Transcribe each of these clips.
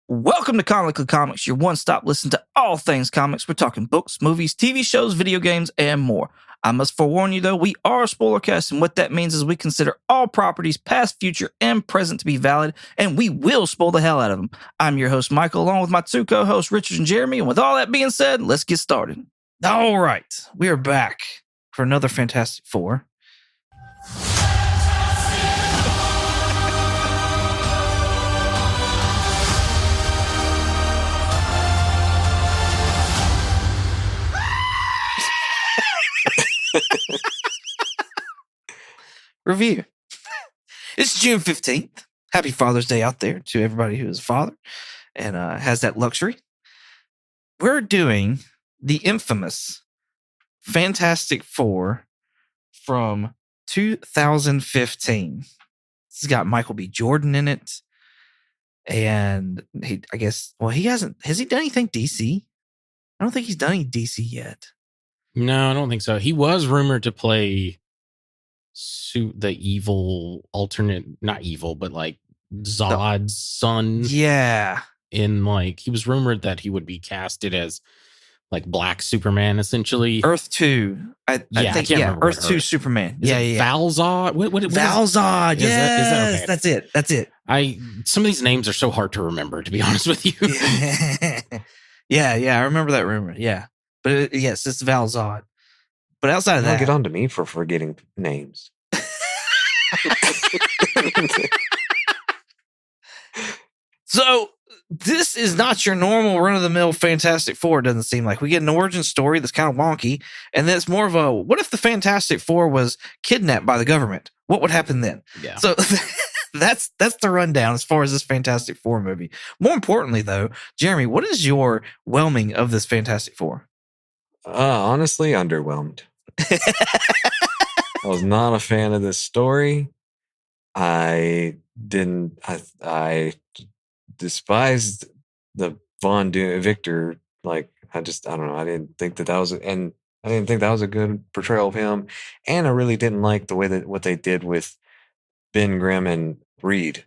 Welcome to Comically Comics, your one-stop listen to all things comics. We're talking books, movies, TV shows, video games, and more. I must forewarn you, though, we are a spoiler cast, and what that means is we consider all properties, past, future, and present, to be valid, and we will spoil the hell out of them. I'm your host, Michael, along with my two co-hosts, Richard and Jeremy, and with all that being said, let's get started. All right, we are back for another Fantastic Four. Review. It's June 15th. Happy Father's Day out there to everybody who is a father and has that luxury. We're doing the infamous Fantastic Four from 2015. This has got Michael B. Jordan in it. And has he done anything DC? I don't think he's done any DC yet. No, I don't think so. He was rumored to play the evil alternate, not evil, but like Zod's son. Yeah. He was rumored that he would be casted as like Black Superman, essentially. Earth 2. I think Earth 2 Superman. Is it Valzod? What Valzod. Yes. Is that okay? That's it. Some of these names are so hard to remember, to be honest with you. Yeah, I remember that rumor. Yeah. But yes, it's Valzod. But outside of that, get on to me for forgetting names. So this is not your normal run-of-the-mill Fantastic Four. It doesn't seem like we get an origin story that's kind of wonky, and then it's more of a what if the Fantastic Four was kidnapped by the government? What would happen then? Yeah. So that's the rundown as far as this Fantastic Four movie. More importantly, though, Jeremy, what is your whelming of this Fantastic Four? Honestly, underwhelmed. I was not a fan of this story. I despised the Von Victor. Like, I don't know. I didn't think that was a good portrayal of him. And I really didn't like the way that what they did with Ben Grimm and Reed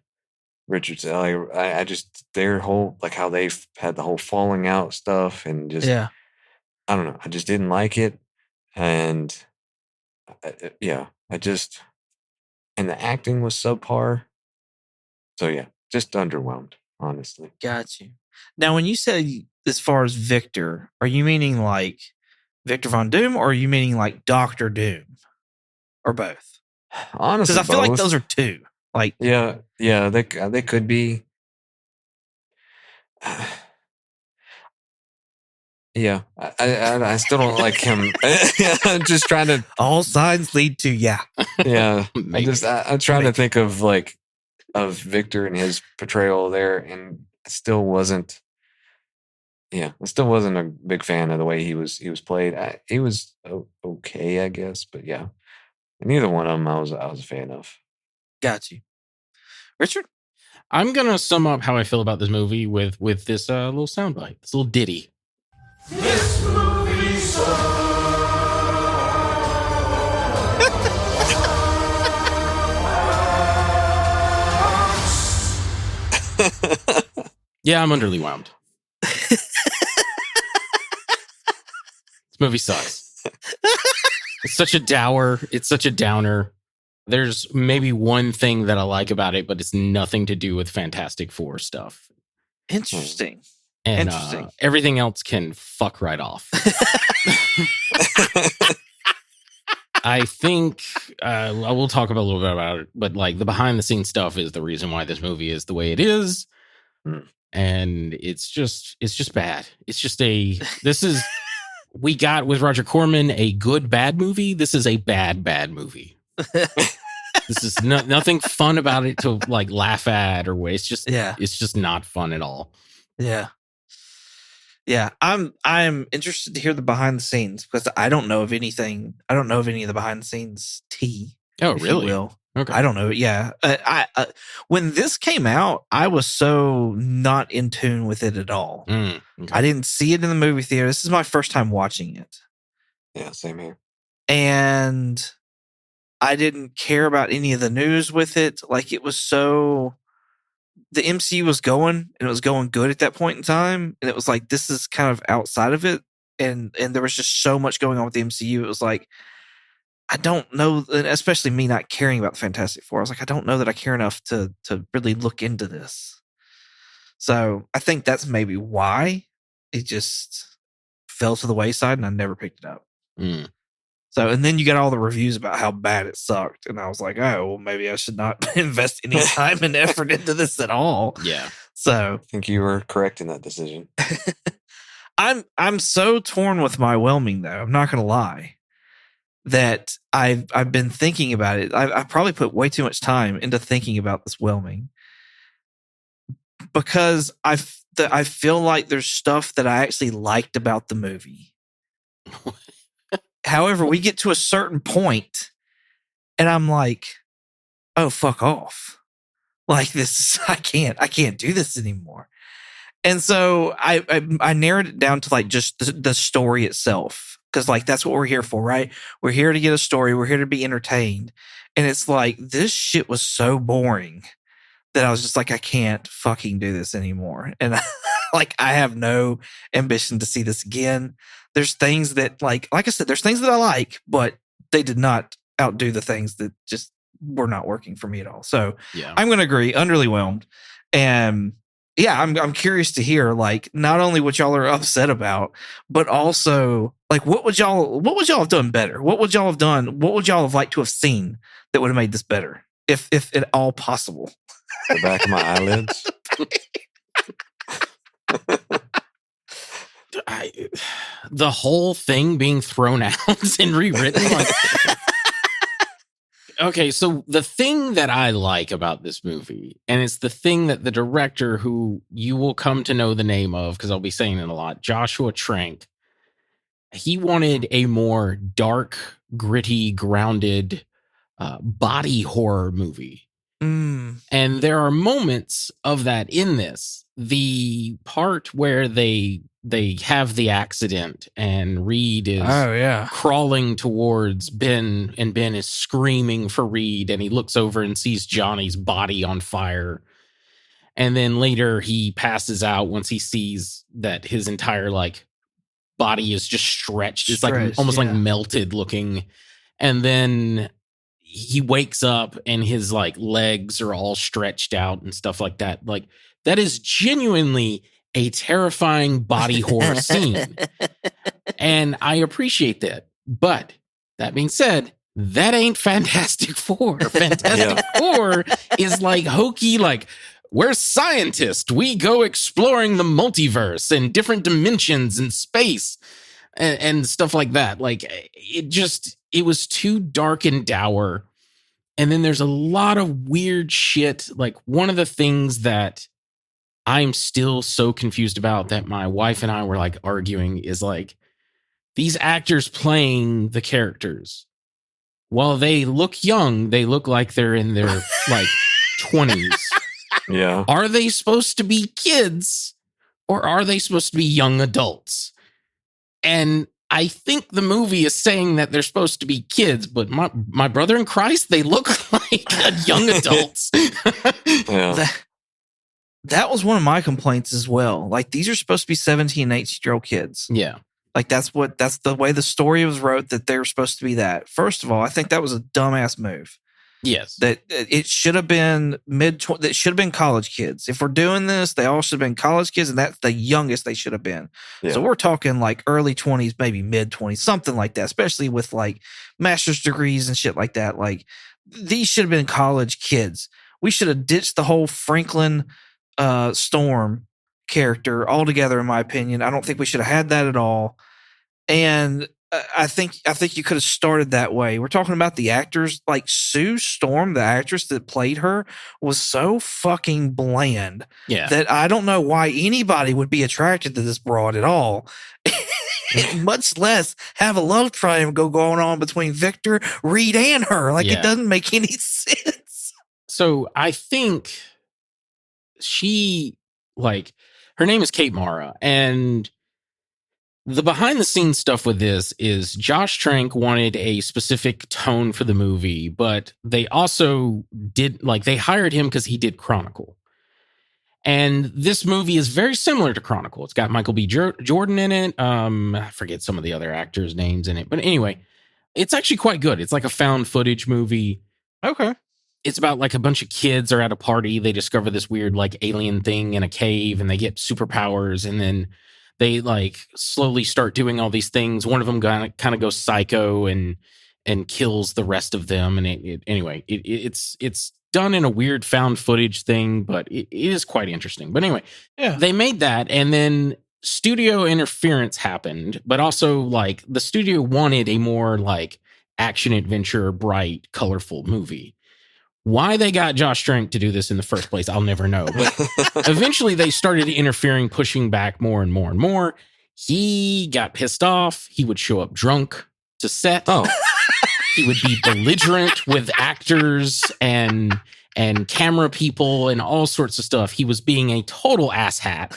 Richards. I just, their whole, like how they've had the whole falling out stuff and just, yeah. I don't know. I just didn't like it. And and the acting was subpar. So yeah, just underwhelmed, honestly. Got you. Now, when you say as far as Victor, are you meaning like Victor Von Doom, or are you meaning like Doctor Doom, or both? Honestly, because I feel like those are two. Like, yeah, they could be. Yeah, I still don't like him. I'm just trying to. All signs lead to yeah. Yeah, I'm trying to think of Victor and his portrayal there, and I still wasn't. Yeah, I still wasn't a big fan of the way he was played. He was okay, I guess, but yeah, neither one of them I was a fan of. Got you, Richard. I'm gonna sum up how I feel about this movie with this little soundbite, this little ditty. This movie sucks. Yeah, I'm underwhelmed. This movie sucks. It's such a dour. It's such a downer. There's maybe one thing that I like about it, but it's nothing to do with Fantastic Four stuff. Interesting. And everything else can fuck right off. I think I will talk about a little bit about it, but like the behind the scenes stuff is the reason why this movie is the way it is. And it's just bad. It's just we got with Roger Corman a good bad movie. This is a bad movie. This is nothing fun about it to like laugh at or it's just not fun at all. Yeah. Yeah, I'm interested to hear the behind the scenes because I don't know of anything. I don't know of any of the behind the scenes tea. Oh, really? Okay. I don't know. Yeah. When this came out, I was so not in tune with it at all. Okay. I didn't see it in the movie theater. This is my first time watching it. Yeah, same here. And I didn't care about any of the news with it. Like, it was so the MCU was going, and it was going good at that point in time, and it was like, this is kind of outside of it, and there was just so much going on with the MCU. It was like, I don't know, and especially me not caring about the Fantastic Four. I was like, I don't know that I care enough to really look into this. So I think that's maybe why it just fell to the wayside, and I never picked it up. Mm. So, and then you got all the reviews about how bad it sucked. And I was like, oh, well, maybe I should not invest any time and effort into this at all. Yeah. So I think you were correct in that decision. I'm so torn with my whelming, though. I'm not going to lie that I've been thinking about it. I probably put way too much time into thinking about this whelming because I feel like there's stuff that I actually liked about the movie. However, we get to a certain point and I'm like, oh, fuck off. Like this, I can't do this anymore. And so I narrowed it down to like just the story itself. Cause like, that's what we're here for, right? We're here to get a story. We're here to be entertained. And it's like, this shit was so boring that I was just like, I can't fucking do this anymore. And I have no ambition to see this again. There's things that like I said, there's things that I like, but they did not outdo the things that just were not working for me at all. So Yeah. I'm going to agree, underwhelmed. And yeah, I'm curious to hear like not only what y'all are upset about, but also like what would y'all have done better? What would y'all have done? What would y'all have liked to have seen that would have made this better, if at all possible? The back of my eyelids. The whole thing being thrown out and rewritten. Like, okay, so the thing that I like about this movie, and it's the thing that the director, who you will come to know the name of, because I'll be saying it a lot, Joshua Trank, he wanted a more dark, gritty, grounded body horror movie. And there are moments of that in this. The part where they have the accident and Reed is crawling towards Ben, and Ben is screaming for Reed, and he looks over and sees Johnny's body on fire. And then later he passes out once he sees that his entire like body is just stretched. It's like almost like melted looking. And then he wakes up and his like legs are all stretched out and stuff like that. Like that is genuinely a terrifying body horror scene. And I appreciate that. But that being said, that ain't Fantastic Four. Fantastic Four is like hokey, like we're scientists. We go exploring the multiverse and different dimensions and space and stuff like that. Like it was too dark and dour. And then there's a lot of weird shit. Like one of the things that I'm still so confused about that my wife and I were like arguing is like these actors playing the characters. While they look young, they look like they're in their like 20s. Yeah. Are they supposed to be kids or are they supposed to be young adults? And I think the movie is saying that they're supposed to be kids, but my brother in Christ, they look like young adults. Yeah. That was one of my complaints as well. Like these are supposed to be 17 and 18-year-old kids. Yeah. Like that's the way the story was wrote, that they were supposed to be that. First of all, I think that was a dumbass move. Yes. That it should have been that should have been college kids. If we're doing this, they all should have been college kids, and that's the youngest they should have been. Yeah. So we're talking like early 20s, maybe mid 20s, something like that, especially with like master's degrees and shit like that. Like these should have been college kids. We should have ditched the whole Franklin Storm character altogether, in my opinion. I don't think we should have had that at all. And I think you could have started that way. We're talking about the actors. Like Sue Storm, the actress that played her, was so fucking bland that I don't know why anybody would be attracted to this broad at all. Much less have a love triangle going on between Victor, Reed, and her. Like it doesn't make any sense. So I think she, like, her name is Kate Mara, and the behind the scenes stuff with this is Josh Trank wanted a specific tone for the movie, but they also did, like, they hired him because he did Chronicle. And this movie is very similar to Chronicle. It's got Michael B. Jordan in it. I forget some of the other actors' names in it. But anyway, it's actually quite good. It's like a found footage movie. Okay. It's about like a bunch of kids are at a party. They discover this weird like alien thing in a cave and they get superpowers. And then they like slowly start doing all these things. One of them kind of goes psycho and kills the rest of them. And it's done in a weird found footage thing, but it is quite interesting. But anyway, Yeah. they made that, and then studio interference happened, but also like the studio wanted a more like action adventure, bright, colorful movie. Why they got Josh Trank to do this in the first place, I'll never know. But eventually they started interfering, pushing back more and more and more. He got pissed off. He would show up drunk to set. Oh. He would be belligerent with actors and camera people and all sorts of stuff. He was being a total asshat.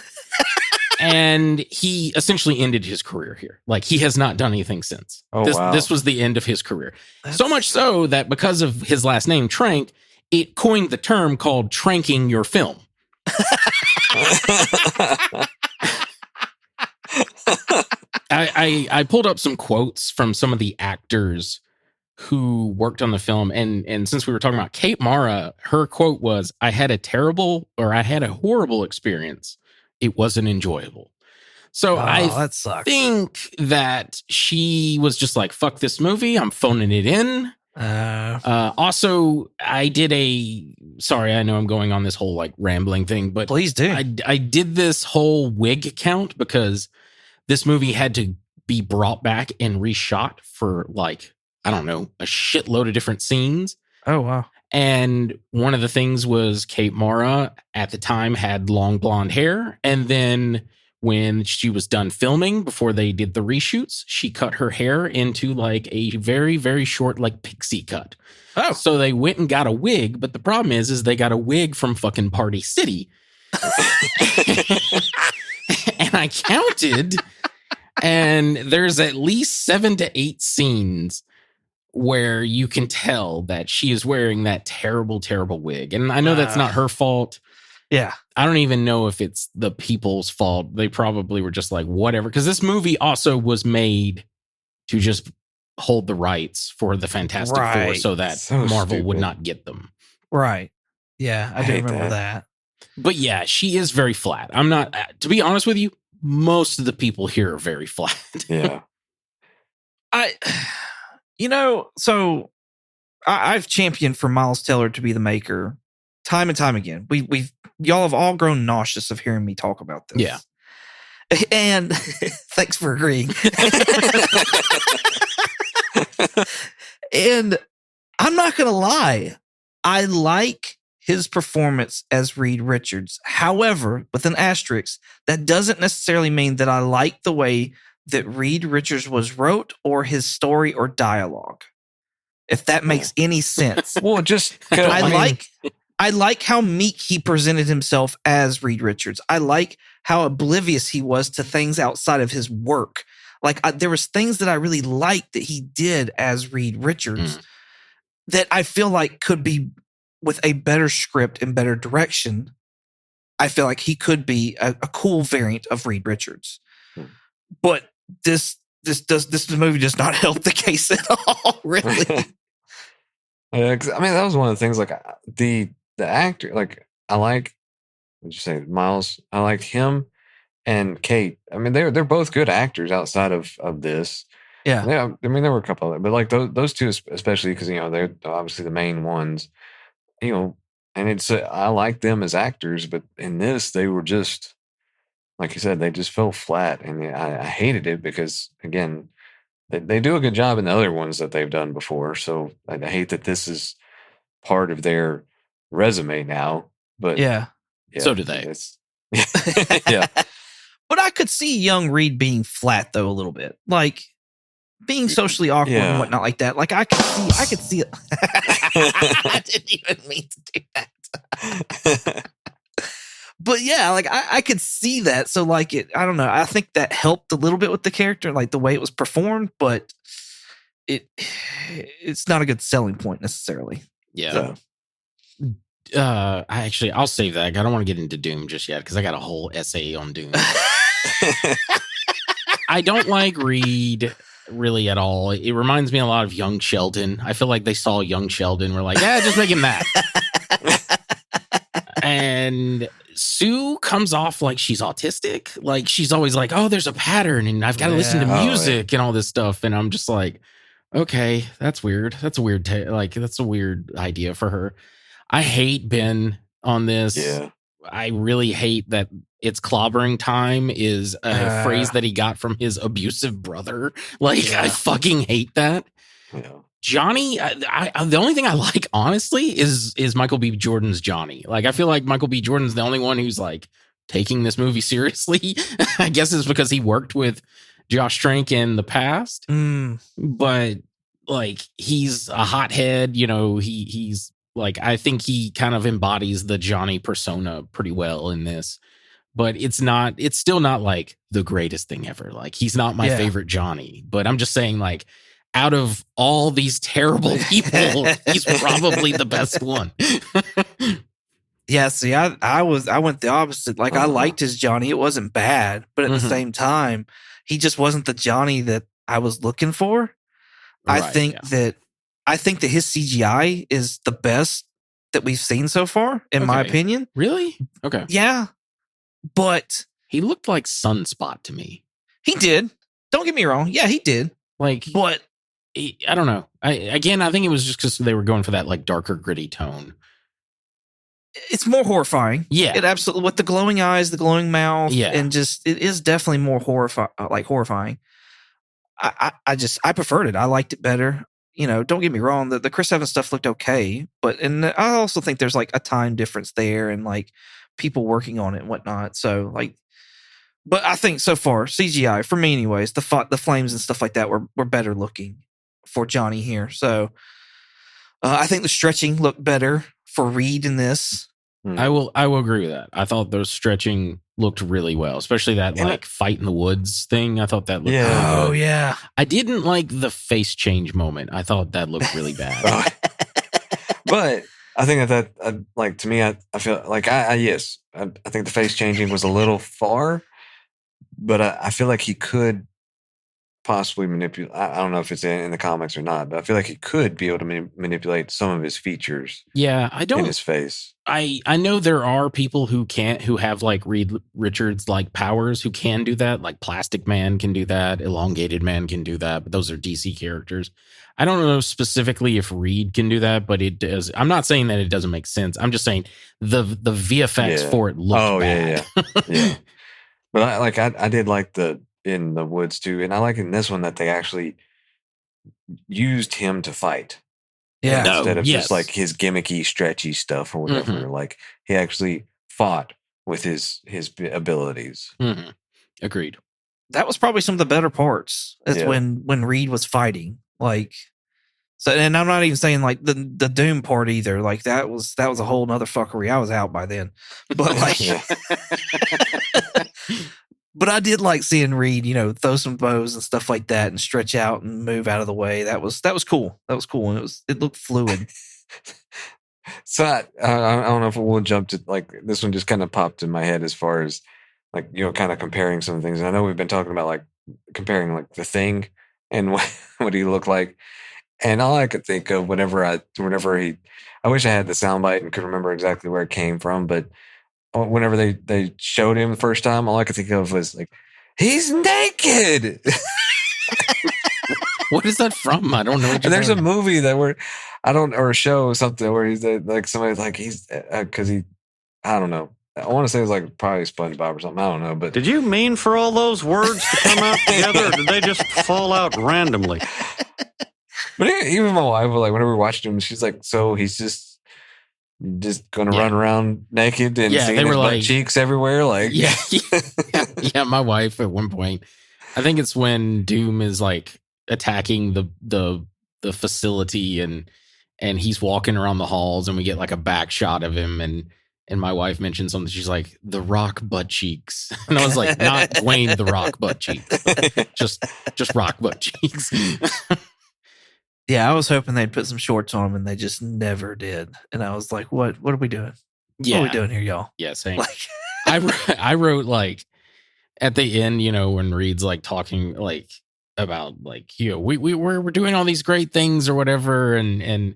And he essentially ended his career here. Like, he has not done anything since. Oh, wow. This was the end of his career. So much so that because of his last name, Trank, it coined the term called tranking your film. I pulled up some quotes from some of the actors who worked on the film. And since we were talking about Kate Mara, her quote was, I had a horrible experience. It wasn't enjoyable. So that sucks. think that she was just like, fuck this movie. I'm phoning it in. Also, I know I'm going on this whole like rambling thing, but please do. I did this whole wig count because this movie had to be brought back and reshot for like, I don't know, a shitload of different scenes. Oh, wow. And one of the things was Kate Mara at the time had long blonde hair. And then when she was done filming, before they did the reshoots, she cut her hair into like a very, very short, like pixie cut. Oh. So they went and got a wig. But the problem is they got a wig from fucking Party City. And I counted, and there's at least 7 to 8 scenes where you can tell that she is wearing that terrible, terrible wig. And I know that's not her fault. Yeah. I don't even know if it's the people's fault. They probably were just like, whatever. Because this movie also was made to just hold the rights for the Fantastic Four so that Marvel would not get them. Right. Yeah, I do remember that. But yeah, she is very flat. I'm not, to be honest with you, most of the people here are very flat. Yeah. So I've championed for Miles Teller to be the maker time and time again. Y'all have all grown nauseous of hearing me talk about this. Yeah. And thanks for agreeing. And I'm not going to lie. I like his performance as Reed Richards. However, with an asterisk, that doesn't necessarily mean that I like the way that Reed Richards was wrote or his story or dialogue. If that makes any sense. Well, just I like how meek he presented himself as Reed Richards. I like how oblivious he was to things outside of his work. Like there was things that I really liked that he did as Reed Richards that I feel like could be, with a better script and better direction, I feel like he could be a cool variant of Reed Richards. But this movie does not help the case at all, really. I mean, that was one of the things, like the actor, like I like, what'd you say, Miles? I liked him and Kate. I mean, they're both good actors outside of this. Yeah. I mean, there were a couple of them, but like those two, especially because, they're obviously the main ones, and I like them as actors, but in this, they were just, like you said, they just fell flat. And I hated it because, again, they do a good job in the other ones that they've done before. So I hate that this is part of their resume now. But yeah so do they. Yeah. But I could see young Reed being flat, though, a little bit. Like, being socially awkward and whatnot like that. Like, I could see it. I didn't even mean to do that. But yeah, like I could see that. So like I don't know. I think that helped a little bit with the character, like the way it was performed, but it's not a good selling point necessarily. Yeah. I'll save that. I don't want to get into Doom just yet because I got a whole essay on Doom. I don't like Reed really at all. It reminds me a lot of Young Sheldon. I feel like they saw Young Sheldon. We're like, yeah, just make him that. And Sue comes off like she's autistic. Like she's always like, oh, there's a pattern and I've got to listen to music and all this stuff. And I'm just like, okay, that's weird. That's a weird, that's a weird idea for her. I hate Ben on this. Yeah. I really hate that it's clobbering time is a phrase that he got from his abusive brother. Like, I fucking hate that. Yeah. Johnny, I the only thing I like, honestly, is Michael B. Jordan's Johnny. Like, I feel like Michael B. Jordan's the only one who's like taking this movie seriously. I guess it's because he worked with Josh Trank in the past, but like he's a hothead. You know, he's like, I think he kind of embodies the Johnny persona pretty well in this. But it's still not like the greatest thing ever. Like he's not my favorite Johnny. But I'm just saying, like, out of all these terrible people, he's probably the best one. Yeah, see, I went the opposite. Like I liked his Johnny. It wasn't bad, but at the same time, he just wasn't the Johnny that I was looking for. I think that his CGI is the best that we've seen so far, in my opinion. Really? Okay. Yeah. But he looked like Sunspot to me. He did. Don't get me wrong. Yeah, he did. Like, but I don't know. I think it was just because they were going for that like darker, gritty tone. It's more horrifying. Yeah, it absolutely, with the glowing eyes, the glowing mouth, and just it is definitely more horrifying. I preferred it. I liked it better. You know, don't get me wrong. The Chris Evans stuff looked okay, and I also think there's like a time difference there, and like people working on it and whatnot. So like. But I think so far, CGI, for me anyways, the flames and stuff like that were better looking for Johnny here. So I think the stretching looked better for Reed in this. I will agree with that. I thought the stretching looked really well, especially that like fight in the woods thing. I thought that looked really good. Oh, yeah. I didn't like the face change moment. I thought that looked really bad. But I think that like, to me, I feel like I think the face changing was a little far. But I feel like he could possibly manipulate. I don't know if it's in the comics or not, but I feel like he could be able to manipulate some of his features. Yeah, I don't. In his face. I know there are people who have like Reed Richards like powers who can do that. Like Plastic Man can do that. Elongated Man can do that. But those are DC characters. I don't know specifically if Reed can do that, but it does. I'm not saying that it doesn't make sense. I'm just saying the VFX for it looked bad. Yeah. But I did like in the woods too, and I like in this one that they actually used him to fight. Yeah, instead of just like his gimmicky, stretchy stuff or whatever. Like he actually fought with his abilities. Agreed. That was probably some of the better parts. Is when Reed was fighting. Like, so, and I'm not even saying like the Doom part either. Like that was a whole nother fuckery. I was out by then, but like. But I did like seeing Reed, you know, throw some bows and stuff like that and stretch out and move out of the way. That was cool. That was cool. And it looked fluid. So I don't know if we'll jump to like this one just kind of popped in my head as far as like, you know, kind of comparing some things. And I know we've been talking about like comparing like The Thing and what he looked like. And all I could think of whenever I wish I had the soundbite and could remember exactly where it came from, but whenever they showed him the first time, all I could think of was like, he's naked. What is that from? I don't know. There's a movie or a show or something where he's like somebody's like he's because he, I don't know. I want to say it's like probably SpongeBob or something. I don't know. But did you mean for all those words to come out together, or did they just fall out randomly? But even my wife, like whenever we watched him, she's like, so he's just gonna run around naked and seeing his butt cheeks everywhere, like yeah. My wife at one point, I think it's when Doom is like attacking the facility and he's walking around the halls and we get like a back shot of him and my wife mentioned something. She's like, The Rock butt cheeks, and I was like, not Dwayne The Rock butt cheeks, just Rock butt cheeks. Yeah, I was hoping they'd put some shorts on him, and they just never did. And I was like, "What? What are we doing? What are we doing here, y'all?" Yeah, same. Like, I wrote like at the end, when Reed's like talking like about like, we're doing all these great things or whatever, and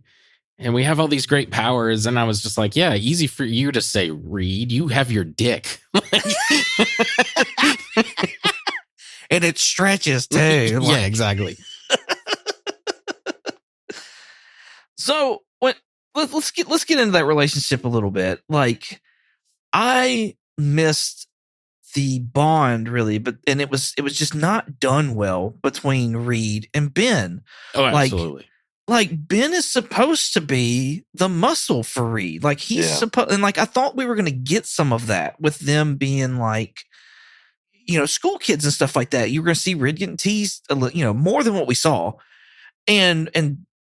we have all these great powers, and I was just like, yeah, easy for you to say, Reed. You have your dick. and it stretches too. Yeah, Like, exactly. so let's get into that relationship a little bit. Like, I missed the bond really, and it was just not done well between Reed and Ben. Oh, absolutely. Like Ben is supposed to be the muscle for Reed. Like he's supposed, and like I thought we were going to get some of that with them being like, school kids and stuff like that. You were going to see Reed getting teased, more than what we saw, and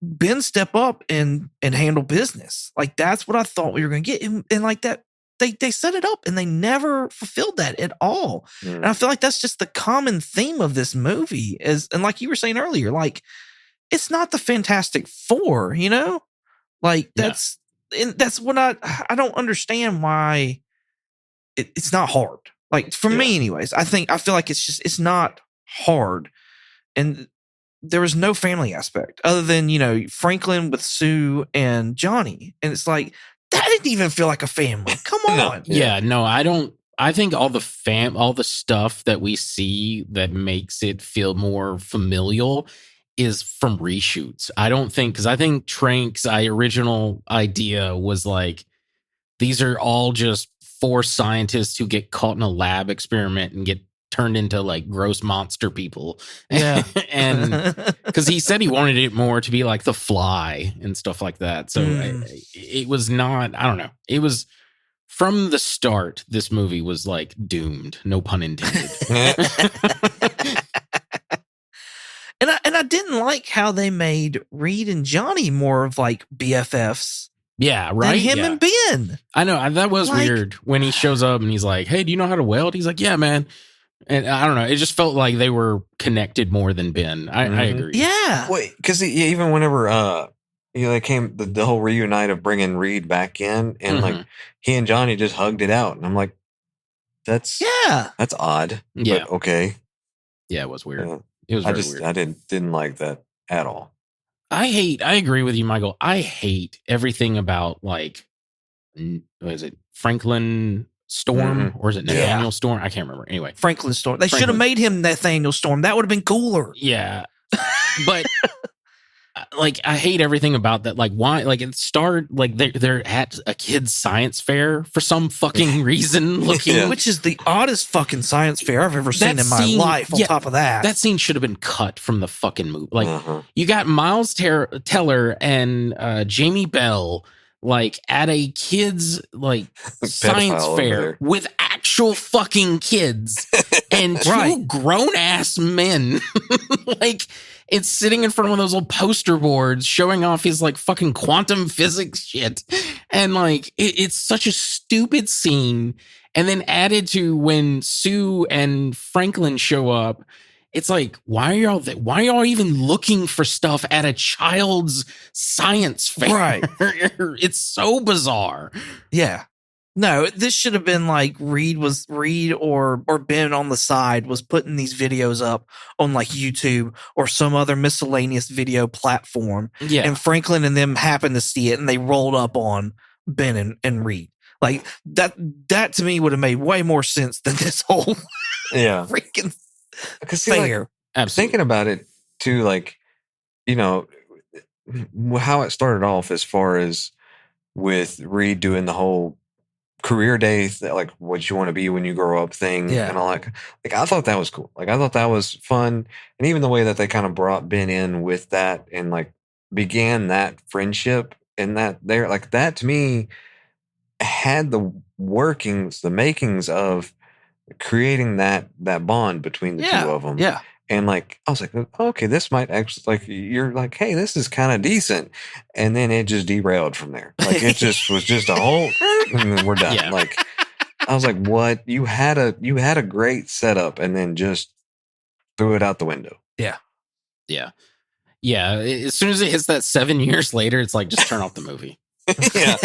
Ben step up and handle business. Like that's what I thought we were going to get, and like that. They set it up and they never fulfilled that at all. Mm. And I feel like that's just the common theme of this movie and like you were saying earlier, like it's not the Fantastic Four, like that's what I don't understand why it's not hard. Like for me anyways, I feel like it's not hard. And there was no family aspect other than, Franklin with Sue and Johnny. And it's like, that didn't even feel like a family. Come on. No, I don't. I think all the stuff that we see that makes it feel more familial is from reshoots. I don't think, because I think Trank's original idea was like, these are all just 4 scientists who get caught in a lab experiment and get turned into like gross monster people. Yeah. And because he said he wanted it more to be like The Fly and stuff like that. So it was not, I don't know. It was from the start, this movie was like doomed. No pun intended. And I didn't like how they made Reed and Johnny more of like BFFs. Yeah, right. Than him and Ben. I know. That was weird when he shows up and he's like, "Hey, do you know how to weld?" He's like, "Yeah, man." And I don't know. It just felt like they were connected more than Ben. I agree. Yeah. Wait, because even whenever they came the whole reunite of bringing Reed back in, and like he and Johnny just hugged it out, and I'm like, that's odd. Yeah. But okay. Yeah, it was weird. It was very weird. I didn't like that at all. I agree with you, Michael. I hate everything about like, what is it, Franklin Storm or is it Nathaniel Storm? I can't remember. Anyway, Franklin Storm. They should have made him Nathaniel Storm. That would have been cooler. Yeah, but like I hate everything about that. Like why? Like it started like they're at a kid's science fair for some fucking reason. Which is the oddest fucking science fair I've ever seen in my life. On top of that scene should have been cut from the fucking movie. Like you got Miles Teller and Jamie Bell like at a kid's like science fair with actual fucking kids and 2 grown ass men. Like it's sitting in front of one of those little poster boards showing off his like fucking quantum physics shit. And like it's such a stupid scene. And then added to when Sue and Franklin show up, it's like, why are y'all even looking for stuff at a child's science fair? Right. It's so bizarre. Yeah. No, this should have been like Reed or Ben on the side was putting these videos up on like YouTube or some other miscellaneous video platform. Yeah. And Franklin and them happened to see it and they rolled up on Ben and Reed. Like that to me would have made way more sense than this whole freaking fair. Like, thinking about it too, like, how it started off as far as with Reed doing the whole career day, like what you want to be when you grow up thing and all that. Like, I thought that was cool. Like, I thought that was fun. And even the way that they kind of brought Ben in with that and like began that friendship and that there, like that to me had the makings of creating that bond between the two of them. Yeah. And like, I was like, okay, this might actually, like, you're like, hey, this is kind of decent. And then it just derailed from there. Like, it just was just a whole, and then we're done. Yeah. Like, I was like, what? You had a great setup and then just threw it out the window. Yeah. Yeah. Yeah, as soon as it hits that 7 years later, it's like, just turn off the movie. Yeah.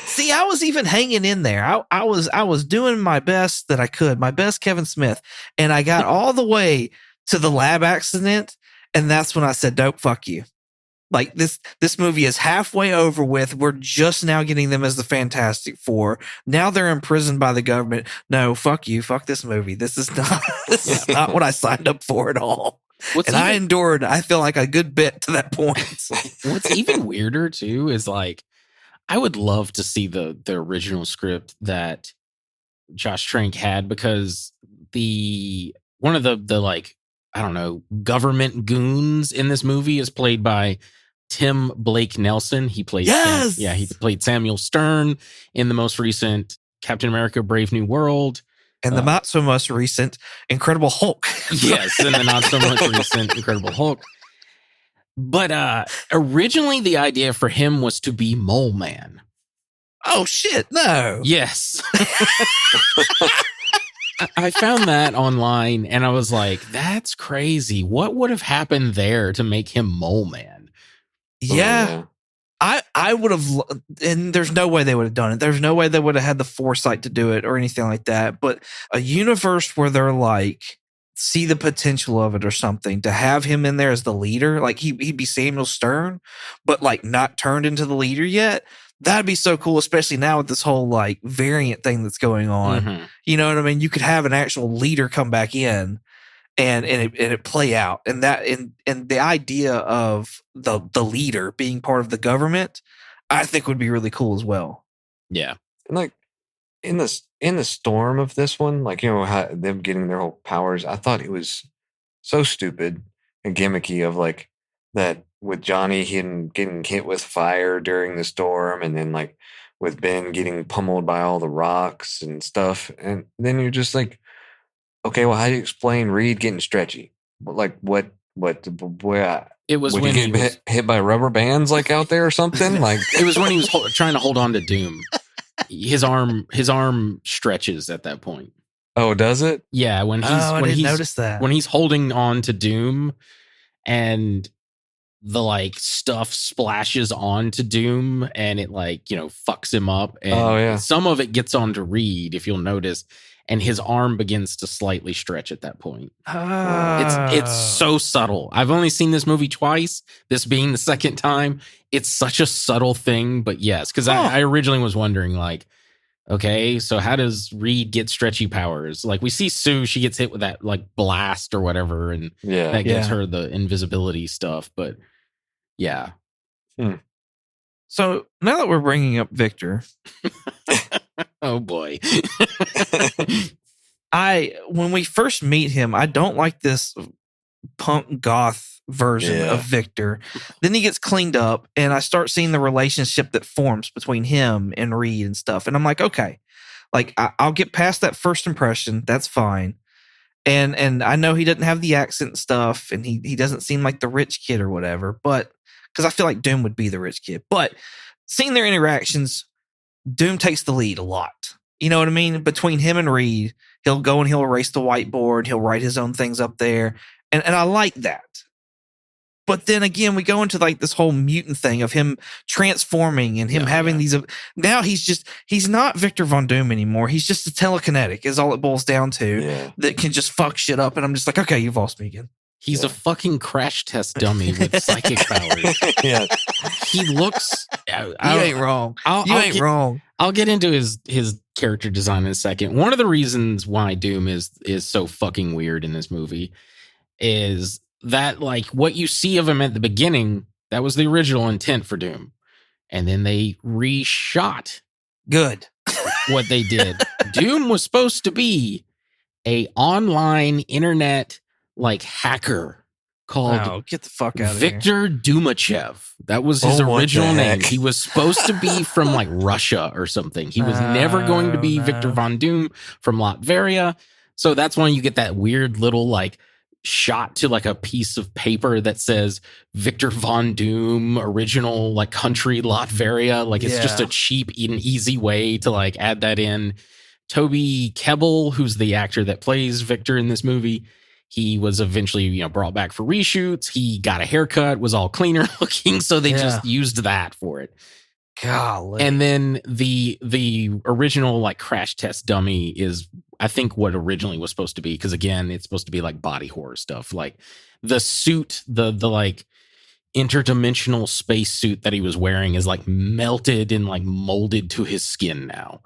See, I was even hanging in there. I was doing my best that I could, my best Kevin Smith, and I got all the way to the lab accident, and that's when I said, "Dope, fuck you." Like this movie is halfway over with. We're just now getting them as the Fantastic Four. Now they're imprisoned by the government. No, fuck you, fuck this movie. This is not what I signed up for at all. I endured, I feel like, a good bit to that point. What's even weirder too is like, I would love to see the original script that Josh Trank had, because one of the like, I don't know, government goons in this movie is played by Tim Blake Nelson. He played he played Samuel Stern in the most recent Captain America: Brave New World. And the not so much recent Incredible Hulk. Yes, and the not so much recent Incredible Hulk. But originally the idea for him was to be Mole Man. Oh, shit, no. Yes. I found that online and I was like, that's crazy. What would have happened there to make him Mole Man? Yeah. I would have, and there's no way they would have done it. There's no way they would have had the foresight to do it or anything like that. But a universe where they're like, see the potential of it or something, to have him in there as the leader, like he'd be Samuel Stern, but like not turned into the leader yet. That'd be so cool, especially now with this whole like variant thing that's going on. Mm-hmm. You know what I mean? You could have an actual leader come back in and it play out. And that and the idea of the leader being part of the government, I think would be really cool as well. Yeah. And like in the storm of this one, like, you know, how them getting their whole powers, I thought it was so stupid and gimmicky of like that with Johnny getting hit with fire during the storm, and then like with Ben getting pummeled by all the rocks and stuff. And then you're just like, okay, well, how do you explain Reed getting stretchy? Like what it was would when he get hit by rubber bands like out there or something? Like it was when he was trying to hold on to Doom. His arm stretches at that point. Oh, does it? Yeah, I didn't notice that. When he's holding on to Doom and the like stuff splashes onto Doom and it like, you know, fucks him up, and some of it gets onto Reed, if you'll notice, and his arm begins to slightly stretch at that point. It's so subtle. I've only seen this movie twice, this being the second time. It's such a subtle thing, but yes, because I originally was wondering, like, okay, so how does Reed get stretchy powers? Like, we see Sue, she gets hit with that like blast or whatever, and that gives her the invisibility stuff. But yeah. So now that we're bringing up Victor, oh boy. When we first meet him, I don't like this punk goth version of Victor. Then he gets cleaned up, and I start seeing the relationship that forms between him and Reed and stuff. And I'm like, okay, like I'll get past that first impression. That's fine. And I know he doesn't have the accent and stuff, and he doesn't seem like the rich kid or whatever, but because I feel like Doom would be the rich kid. But seeing their interactions, Doom takes the lead a lot. You know what I mean? Between him and Reed, he'll go and he'll erase the whiteboard. He'll write his own things up there. And I like that. But then again, we go into like this whole mutant thing of him transforming and him having these. Now he's not Victor Von Doom anymore. He's just a telekinetic is all it boils down to, that can just fuck shit up. And I'm just like, okay, you've lost me again. He's a fucking crash test dummy with psychic powers. Yeah. He looks. You ain't wrong. You ain't wrong. I'll get into his character design in a second. One of the reasons why Doom is so fucking weird in this movie is that, like, what you see of him at the beginning, that was the original intent for Doom. And then they reshot what they did. Doom was supposed to be a online internet like hacker called get the fuck out of Victor Dumachev. That was his original name. He was supposed to be from like Russia or something. He was never going to be Victor Von Doom from Latveria. So that's when you get that weird little like shot to like a piece of paper that says Victor Von Doom, original like country Latveria. Like it's just a cheap and easy way to like add that in. Toby Kebbell, who's the actor that plays Victor in this movie, He was eventually, brought back for reshoots. He got a haircut, was all cleaner looking, so they just used that for it. Golly. And then the original like crash test dummy is, I think, what originally was supposed to be, because again, it's supposed to be like body horror stuff. Like the suit, the like interdimensional space suit that he was wearing is like melted and like molded to his skin now.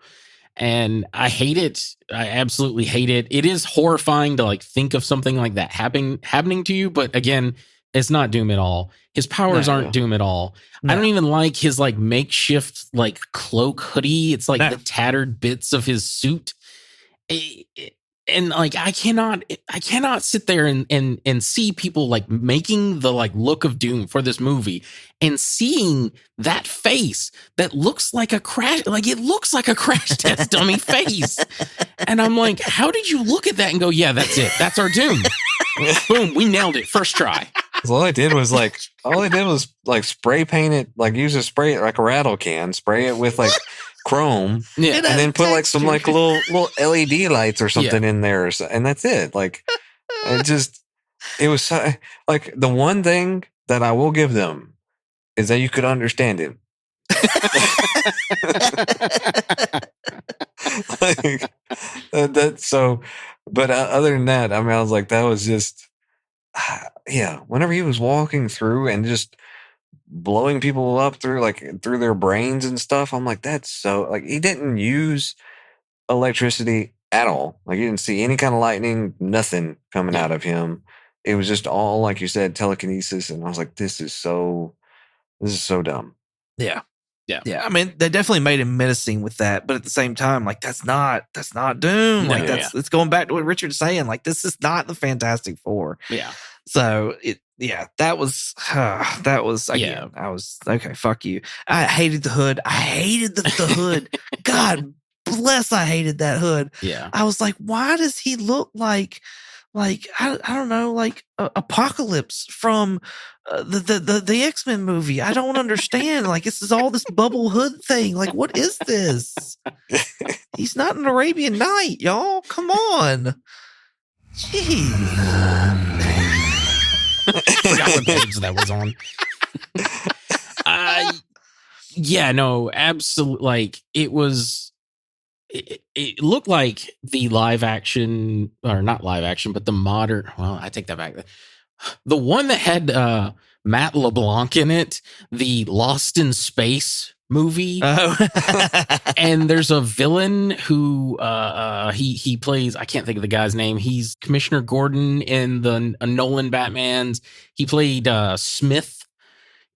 And I hate it. I absolutely hate it. It is horrifying to like think of something like that happening to you. But again, it's not Doom at all. His powers aren't Doom at all. No. I don't even like his like makeshift like cloak hoodie. It's like the tattered bits of his suit. And like I cannot sit there and see people like making the like look of Doom for this movie and seeing that face that looks like a crash, like it looks like a crash test dummy face. And I'm like, how did you look at that and go, yeah, that's it. That's our Doom. Boom, we nailed it. First try. All I did was spray paint it, like use a spray, like a rattle can, spray it with like chrome, yeah, and then put like some like little LED lights or something in there, and that's it. Like it was so, like the one thing that I will give them is that you could understand him. Like that's so, but other than that, I mean, I was like, that was just. Yeah, whenever he was walking through and just blowing people up through their brains and stuff, I'm like, that's so like he didn't use electricity at all. Like you didn't see any kind of lightning, nothing coming out of him. It was just all, like you said, telekinesis, and I was like, this is so dumb. Yeah. I mean, they definitely made him menacing with that, but at the same time, like that's not Doom. Like it's going back to what Richard's saying. Like this is not the Fantastic Four. Yeah. So that was again. I was okay. Fuck you. I hated the hood. I hated the hood. God bless. I hated that hood. Yeah. I was like, why does he look like I don't know, like Apocalypse from the X-Men movie? I don't understand. Like this is all this bubble hood thing. Like what is this? He's not an Arabian Night, y'all. Come on. Jeez. I forgot what page that was on. Yeah, no, absolutely. Like it was. It looked like the live action, or not live action, but the modern. Well, I take that back. The one that had Matt LeBlanc in it, the Lost in Space movie. Oh. And there's a villain who he plays. I can't think of the guy's name. He's Commissioner Gordon in the Nolan Batmans. He played Smith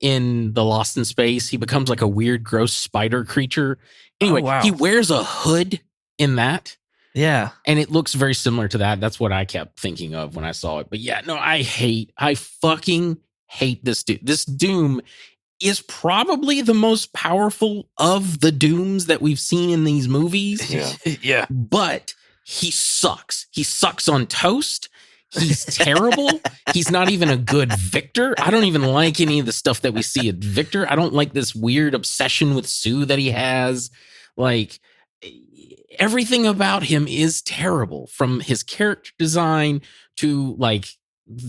in the Lost in Space. He becomes like a weird, gross spider creature. Anyway, he wears a hood in that. Yeah. And it looks very similar to that. That's what I kept thinking of when I saw it. But yeah, no, I fucking hate this Doom. This Doom is probably the most powerful of the Dooms that we've seen in these movies. Yeah. But he sucks. He sucks on toast. He's terrible. He's not even a good Victor. I don't even like any of the stuff that we see at Victor. I don't like this weird obsession with Sue that he has. Like everything about him is terrible, from his character design to like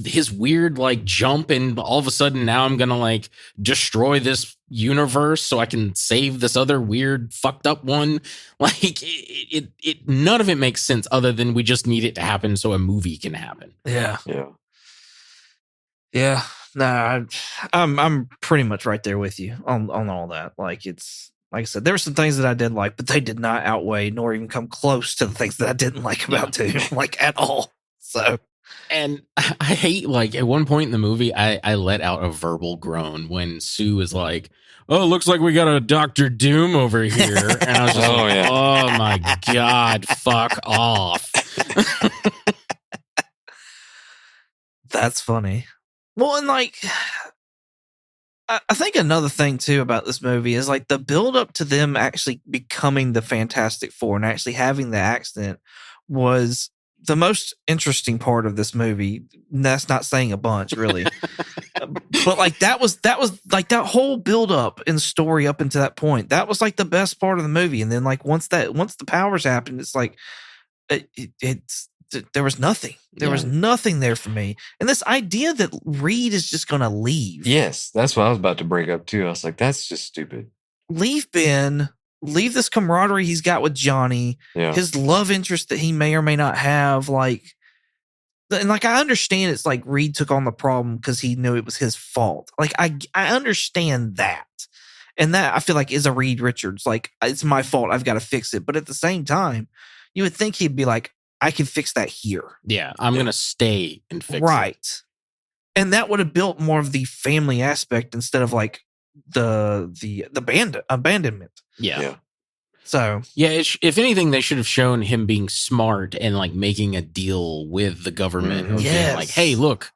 his weird like jump, and all of a sudden now I'm gonna like destroy this universe so I can save this other weird fucked up one. Like it none of it makes sense other than we just need it to happen so a movie can happen. Yeah. No, I'm pretty much right there with you on all that. Like it's like I said, there were some things that I did like, but they did not outweigh nor even come close to the things that I didn't like about Doom, like at all. So. And I hate, like, at one point in the movie, I let out a verbal groan when Sue is like, oh, looks like we got a Dr. Doom over here. And I was just oh my God, fuck off. That's funny. Well, and like, I think another thing too about this movie is like the build up to them actually becoming the Fantastic Four and actually having the accident was the most interesting part of this movie. That's not saying a bunch, really. But like that was like that whole build up and story up into that point. That was like the best part of the movie. And then like once the powers happened, it's like it's there was nothing. There was nothing there for me. And this idea that Reed is just going to leave. Yes, that's what I was about to break up too. I was like, that's just stupid. Leave Ben. Leave this camaraderie he's got with Johnny. Yeah. His love interest that he may or may not have. Like, and like, I understand it's like Reed took on the problem because he knew it was his fault. Like, I understand that. And that I feel like is a Reed Richards. Like, it's my fault. I've got to fix it. But at the same time, you would think he'd be like, I can fix that here. Yeah, I'm going to stay and fix it. Right. And that would have built more of the family aspect instead of like the abandonment. Yeah. So yeah, if anything, they should have shown him being smart and like making a deal with the government. Mhm. Of being like, hey, look,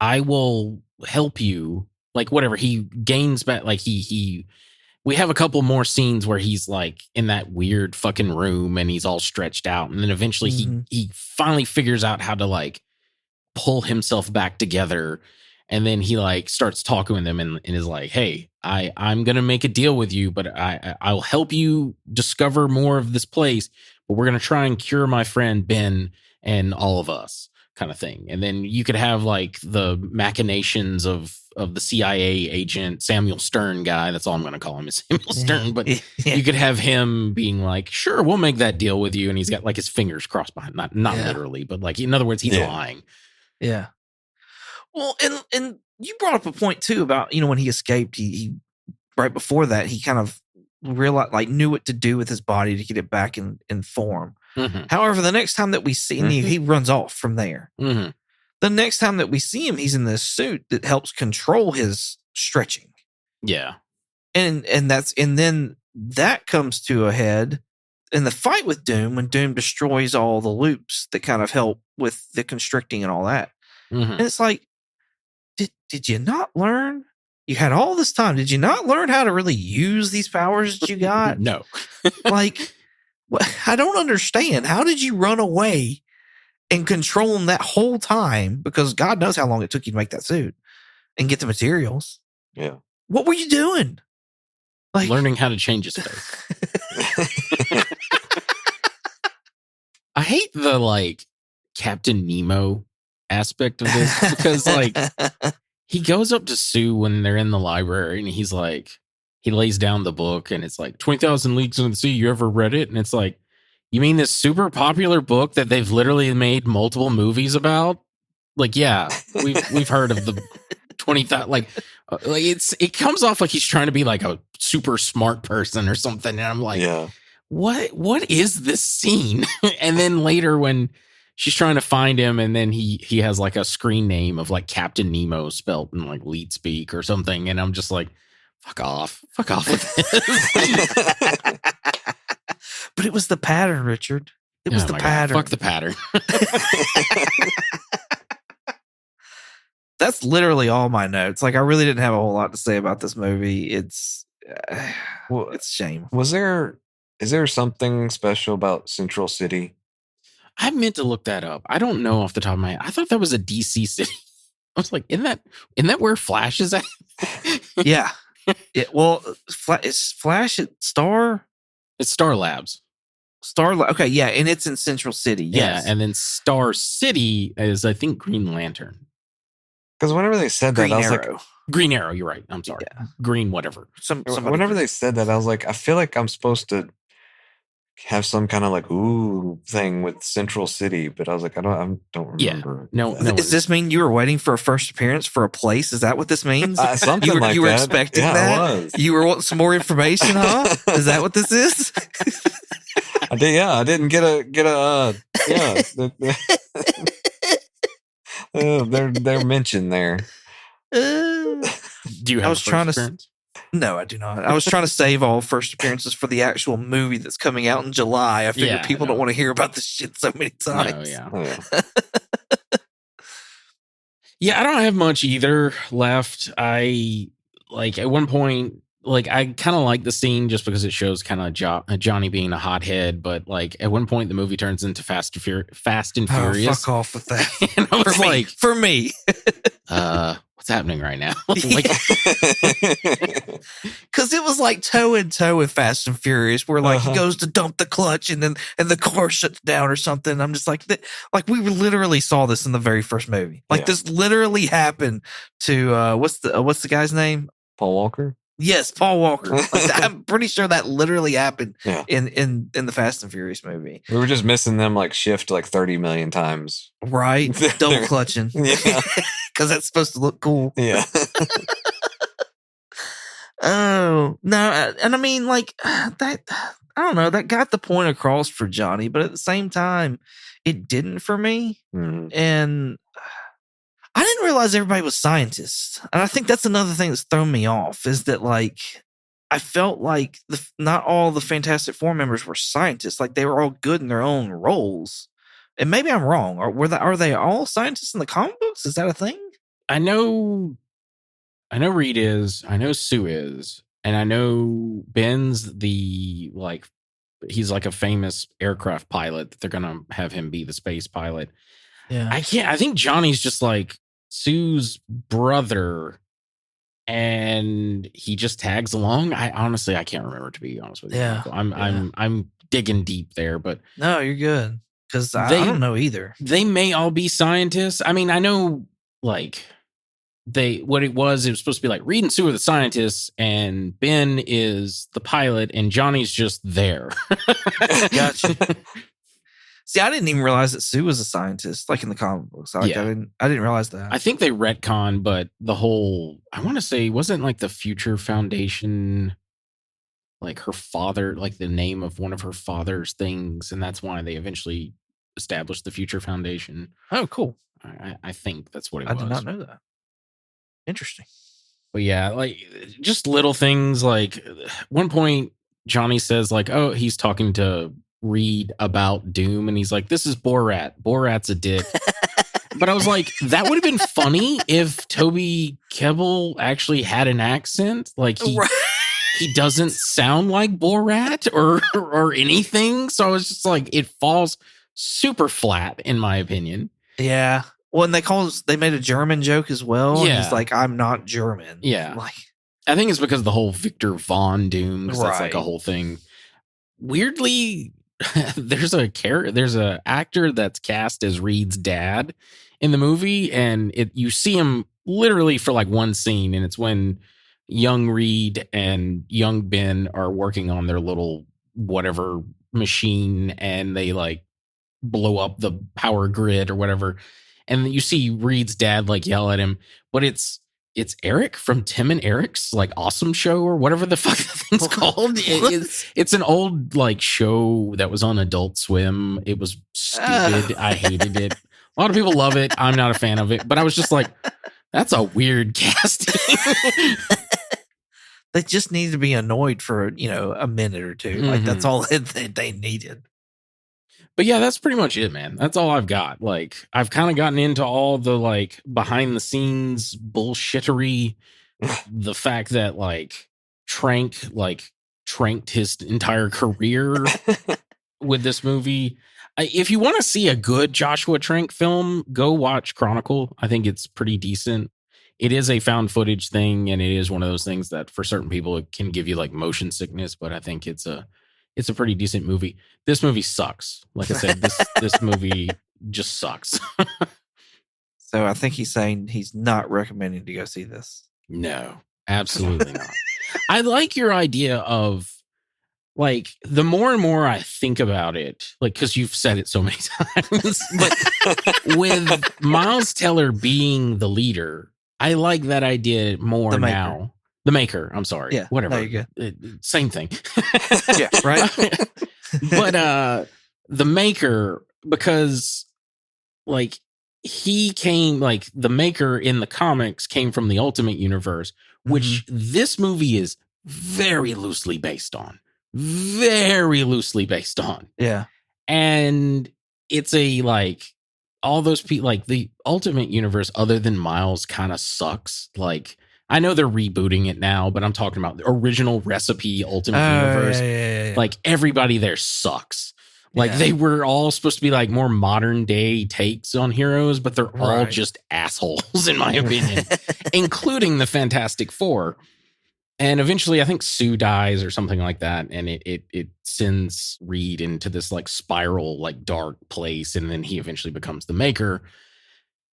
I will help you. Like whatever he gains back, like we have a couple more scenes where he's like in that weird fucking room and he's all stretched out. And then eventually he finally figures out how to like pull himself back together. And then he like starts talking with them and is like, hey, I'm going to make a deal with you, but I'll help you discover more of this place. But we're going to try and cure my friend Ben and all of us kind of thing. And then you could have like the machinations of the CIA agent, Samuel Stern guy. That's all I'm going to call him is Samuel Stern. But you could have him being like, sure, we'll make that deal with you. And he's got like his fingers crossed behind, not literally, but like, in other words, he's lying. Yeah. Well, and you brought up a point too about, when he escaped, he right before that, he kind of realized, like, knew what to do with his body to get it back in form. Mm-hmm. However, the next time that we see him, he runs off from there. Mm-hmm. The next time that we see him, he's in this suit that helps control his stretching. Yeah. And then that comes to a head in the fight with Doom when Doom destroys all the loops that kind of help with the constricting and all that. Mm-hmm. And it's like, did you not learn? You had all this time. Did you not learn how to really use these powers that you got? No. Like, I don't understand. How did you run away and control them that whole time? Because God knows how long it took you to make that suit and get the materials. Yeah. What were you doing? Like, learning how to change his face. I hate the like Captain Nemo aspect of this because like he goes up to Sue when they're in the library and he's like, he lays down the book and it's like 20,000 Leagues Under the Sea. You ever read it? And it's like, you mean this super popular book that they've literally made multiple movies about? Like, yeah, we've heard of the 20,000. Like it comes off like he's trying to be like a super smart person or something. And I'm like, what is this scene? And then later when she's trying to find him and then he has like a screen name of like Captain Nemo spelt in like leet speak or something. And I'm just like, fuck off with this. But it was the pattern, Richard. It was the pattern. God, fuck the pattern. That's literally all my notes. Like, I really didn't have a whole lot to say about this movie. It's a shame. Is there something special about Central City? I meant to look that up. I don't know off the top of my head. I thought that was a DC city. I was like, isn't that where Flash is at? Yeah. Well, is Flash at Star? It's Star Labs. Okay, yeah, and it's in Central City. Yes. Yeah, and then Star City is, I think, Green Lantern. Because whenever they said that, I was like, Green Arrow, you're right. I'm sorry. Yeah. Green whatever. Whenever they said that, I was like, I feel like I'm supposed to have some kind of like thing with Central City, but I was like, I don't remember. No. Does this mean you were waiting for a first appearance for a place? Is that what this means? Something you like you were that. expecting Yeah, that? I was. You were wanting some more information, huh? Is that what this is? I did. Yeah, I didn't get a. They're mentioned there. Do you have appearance? No, I do not. I was trying to save all first appearances for the actual movie that's coming out in July. I figured people don't want to hear about this shit so many times. Yeah, I don't have much either left. I like at one point, like I kind of like the scene just because it shows kind of Johnny being a hothead. But like at one point, the movie turns into Fast and Furious. Fuck off with that. And I was for me. what's what's happening right now? Like, Because it was like toe in toe with Fast and Furious, where like he goes to dump the clutch and the car shuts down or something. I'm just like, we literally saw this in the very first movie. Like this literally happened to what's the guy's name? Paul Walker. Yes, Paul Walker. Like, I'm pretty sure that literally happened Yeah. in the Fast and Furious movie. We were just missing them like shift like 30 million times. Right, double clutching. Yeah. Because that's supposed to look cool. Yeah. Oh no, and I mean, like that. I don't know. That got the point across for Johnny, but at the same time, it didn't for me. Mhm. And I didn't realize everybody was scientists, and I think that's another thing that's thrown me off. Is that like I felt like not all the Fantastic Four members were scientists. Like they were all good in their own roles. And maybe I'm wrong. Or are they all scientists in the comic books? Is that a thing? I know Reed is, I know Sue is, and I know Ben's he's like a famous aircraft pilot that they're gonna have him be the space pilot. Yeah. I think Johnny's just like Sue's brother and he just tags along. I can't remember, to be honest with you. Yeah. I'm digging deep there, but No, you're good. Because I don't know either. They may all be scientists. I mean, I know like it was supposed to be like Reed and Sue are the scientists and Ben is the pilot and Johnny's just there. Gotcha. See, I didn't even realize that Sue was a scientist, like in the comic books. I didn't realize that. I think they retcon, but the whole, I want to say, wasn't like the Future Foundation, like her father, like the name of one of her father's things, and that's why they eventually established the Future Foundation. Oh, cool. I think that's what it I was. did not know that. Interesting. But yeah, like just little things. Like one point, Johnny says, like, oh, he's talking to Reed about Doom, and he's like, this is Borat. Borat's a dick. But I was like, that would have been funny if Toby Kebbell actually had an accent. Like he doesn't sound like Borat or anything. So I was just like, it falls super flat in my opinion. Yeah. Well, and they made a German joke as well. Yeah. And he's like, I'm not German. Yeah. Like, I think it's because of the whole Victor Von Doom. That's like Right. a whole thing. Weirdly, there's a actor that's cast as Reed's dad in the movie, and you see him literally for like one scene, and it's when young Reed and young Ben are working on their little whatever machine, and they like blow up the power grid or whatever, and you see Reed's dad like yell at him, but it's Eric from Tim and Eric's like awesome show or whatever the fuck that thing's called. It's an old like show that was on Adult Swim. It was stupid. I hated it. A lot of people love it. I'm not a fan of it, but I was just like, that's a weird casting. they just need to be annoyed for, a minute or two. Like, that's all they needed. But yeah, that's pretty much it, man. That's all I've got. Like, I've kind of gotten into all the like behind the scenes bullshittery. The fact that like Trank tranked his entire career with this movie. If you want to see a good Joshua Trank film, go watch Chronicle. I think it's pretty decent. It is a found footage thing, and it is one of those things that for certain people it can give you like motion sickness, but I think it's a pretty decent movie. This movie sucks. Like I said, this movie just sucks. So I think he's saying he's not recommending to go see this. No, absolutely not. I like your idea of like the more and more I think about it, like because you've said it so many times, but with Miles Teller being the leader, I like that idea more now. The maker. I'm sorry. Yeah. Whatever. No, you're good. Same thing. Yeah. Right. But the maker, because like he came, like the maker in the comics came from the Ultimate Universe, which this movie is very loosely based on. Very loosely based on. Yeah. And it's a like all those people, like the Ultimate Universe, other than Miles, kind of sucks. Like, I know they're rebooting it now, but I'm talking about the original recipe Ultimate Universe. Yeah. Like everybody there sucks. Like Yeah. they were all supposed to be like more modern day takes on heroes, but they're all Right. just assholes, in my opinion, including the Fantastic Four. And eventually, I think Sue dies or something like that, and it sends Reed into this like spiral, like dark place, and then he eventually becomes the Maker.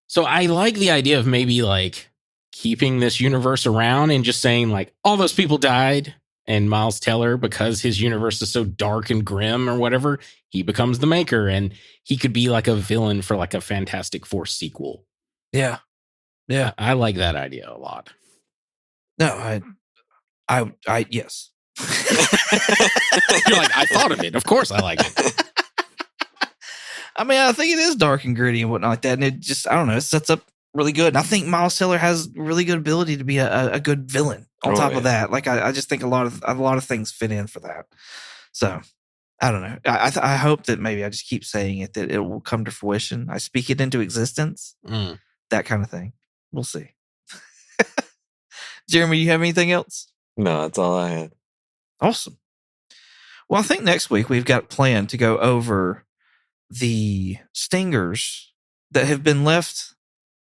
So I like the idea of maybe like keeping this universe around and just saying like all those people died, and Miles Teller, because his universe is so dark and grim or whatever, he becomes the Maker, and he could be like a villain for like a Fantastic Four sequel. Yeah. Yeah. I like that idea a lot. No, I yes. You're like, I thought of it. Of course I like it. I mean, I think it is dark and gritty and whatnot like that. And it just, I don't know, it sets up really good. And I think Miles Teller has really good ability to be a good villain on top of that. Like, I just think a lot of things fit in for that. So I don't know. I hope that maybe I just keep saying it, that it will come to fruition. I speak it into existence, that kind of thing. We'll see. Jeremy, you have anything else? No, that's all I had. Awesome. Well, I think next week we've got planned to go over the stingers that have been left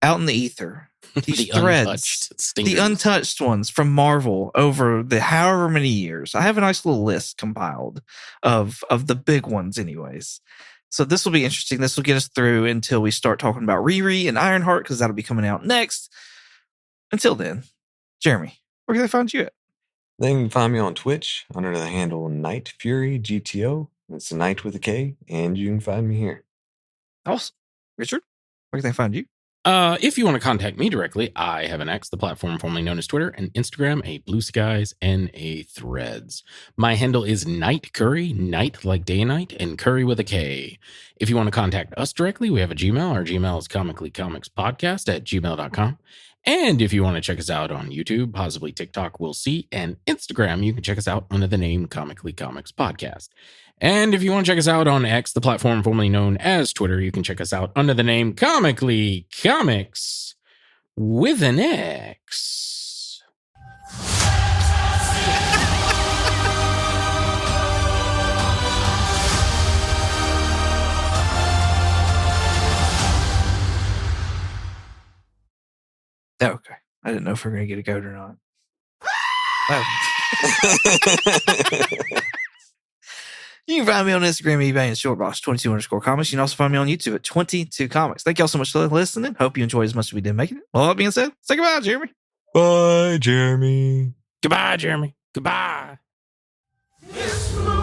out in the ether. These threads, the untouched ones from Marvel over the however many years. I have a nice little list compiled of the big ones anyways. So this will be interesting. This will get us through until we start talking about Riri and Ironheart, because that'll be coming out next. Until then, Jeremy, where can they find you at? They can find me on Twitch under the handle Night Fury GTO. It's Night with a K, and you can find me here. Awesome. Richard, where can they find you? If you want to contact me directly, I have an X, the platform formerly known as Twitter, and Instagram, a Blue Skies, and a Threads. My handle is Night Curry, night like day and night, and curry with a K. If you want to contact us directly, we have a Gmail. Our Gmail is comicallycomicspodcast@gmail.com. And if you want to check us out on YouTube, possibly TikTok, we'll see, and Instagram, you can check us out under the name Comically Comics Podcast. And if you want to check us out on X, the platform formerly known as Twitter, you can check us out under the name Comically Comics with an X. Okay. I didn't know if we were going to get a goat or not. Oh. You can find me on Instagram, eBay, and Shortbox22_comics. You can also find me on YouTube at 22 Comics. Thank y'all so much for listening. Hope you enjoyed as much as we did making it. All that being said, say goodbye, Jeremy. Bye, Jeremy. Goodbye, Jeremy. Goodbye. This movie